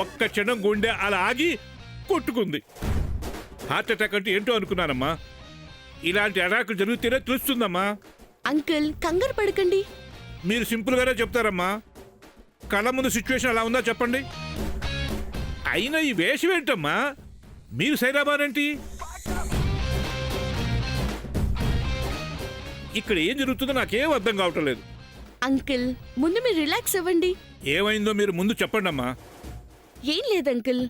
ఒక్క క్షణం గుండె అలా ఆగి కొట్టుకుంది. హార్ట్ అటాక్ అంటే ఏంటో అనుకున్నానమ్మా. ఇలాంటి అటాకులు జరిగితేనే తెలుస్తుందమ్మా. అంకుల్ కంగారు పడకండి. మీరు సింపుల్గానే చెప్తారమ్మా. కళ్ళ ముందు సిచ్యువేషన్ అలా ఉందా చెప్పండి. అయినా ఈ వేషం ఏంటమ్మా? మీరు సైరాబానేంటి? ఇక్కడ ఏం జరుగుతుందో నాకేం అర్థం కావటం లేదు. అంకుల్ ముందు మీరు రిలాక్స్ అవ్వండి. ఏమైందో మీరు ముందు చెప్పండి అమ్మా. ఏం లేదు అంకుల్,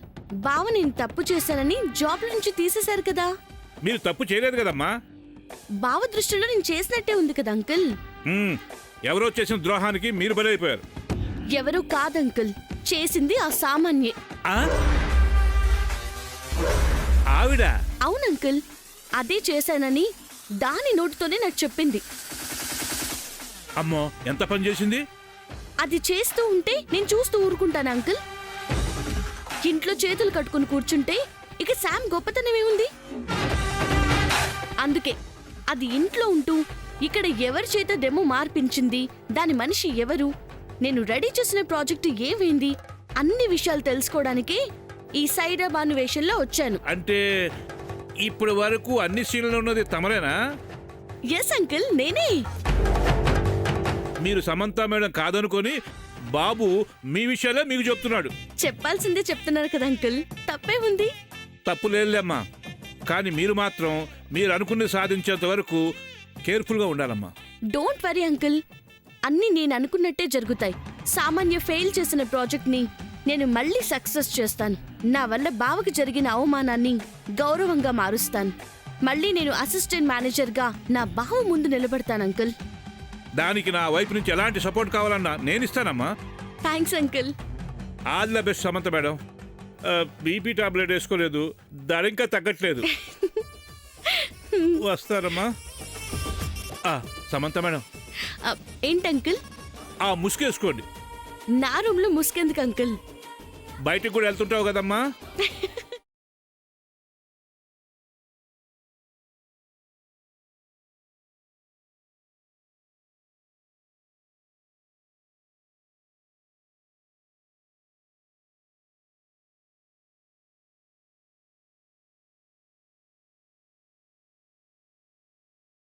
బావ నేను తప్పు చేశానని జాబ్ నుంచి తీసేశారు కదా. మీరు తప్పు చేయలేదు కదమ్మా. బావ దృష్టిలో నేను చేసినట్టే ఉంది కదా అంకుల్. ఎవరో చేసిన ద్రోహానికి మీరు బలైపోయారు. ఎవరో కాదంకుల్, చేసింది ఆ సామాన్యే. ఆవిడ? అవునంకుల్, అదే చేశానని దాని నోటితోనే నాకు చెప్పింది. అమ్మో, ఎంత పని చేసింది? అది చేస్తూ ఉంటే నేను చూస్తూ ఊరుకుంటాను అంకుల్. ఇంట్లో చేతులు కట్టుకుని కూర్చుంటే ఇక శామ్ గొప్పతనమే ఉంది. అందుకే అది ఇంట్లో ఉంటూ ఇక్కడ ఎవరి చేత డెమో మార్పించింది, దాని మనిషి ఎవరు, నేను రెడీ చేసిన ప్రాజెక్టు ఏమైంది, అన్ని విషయాలు తెలుసుకోవడానికే ఈ సైరా బాను వేషంలో వచ్చాను. అంటే ఇప్పుడు వరకు అన్ని సీన్లలో ఉన్నది తమరేనా? ఎస్ అంకుల్, నేనే. మీరు సమంత మేడం కాదనుకొని బాబు మీ విషయాలే మీకు చెప్తున్నాడు. చెప్పాల్సిందే చెప్తున్నారు కదా అంకుల్, తప్పే ఉంది. తప్పు లేదులేమ్మా. కానీ మీరు మాత్రం మీరు అనుకున్నది సాధించేంత వరకు కేర్ఫుల్గా ఉండాలమ్మా. డోంట్ వరీ అంకుల్, అన్నీ నేను అనుకున్నట్టే జరుగుతాయి. సామాన్య ఫెయిల్ చేసిన ప్రాజెక్ట్ని నేను మళ్ళీ సక్సెస్ చేస్తాను. నా వల్ల బావకి జరిగిన అవమానాన్ని గౌరవంగా మారుస్తాను. మళ్ళీ నేను అసిస్టెంట్ మేనేజర్గా నా బావ ముందు నిలబడతాను అంకుల్. దానికి నా వైపు నుంచి ఎలాంటి సపోర్ట్ కావాలన్నా నేను ఇస్తానమ్మా. Thanks uncle. All the best Samantha madam. BP tablet వేసుకోలేదు, దాని ఇంకా తగ్గట్లేదు. వస్తారమ్మా. సమంత మేడం, ఏంటి అంకుల్? ముసుగేసుకోండి. నా రూమ్ లో ముసుకెందుకు అంకుల్? బయటికి కూడా వెళ్తుంటావు కదమ్మా.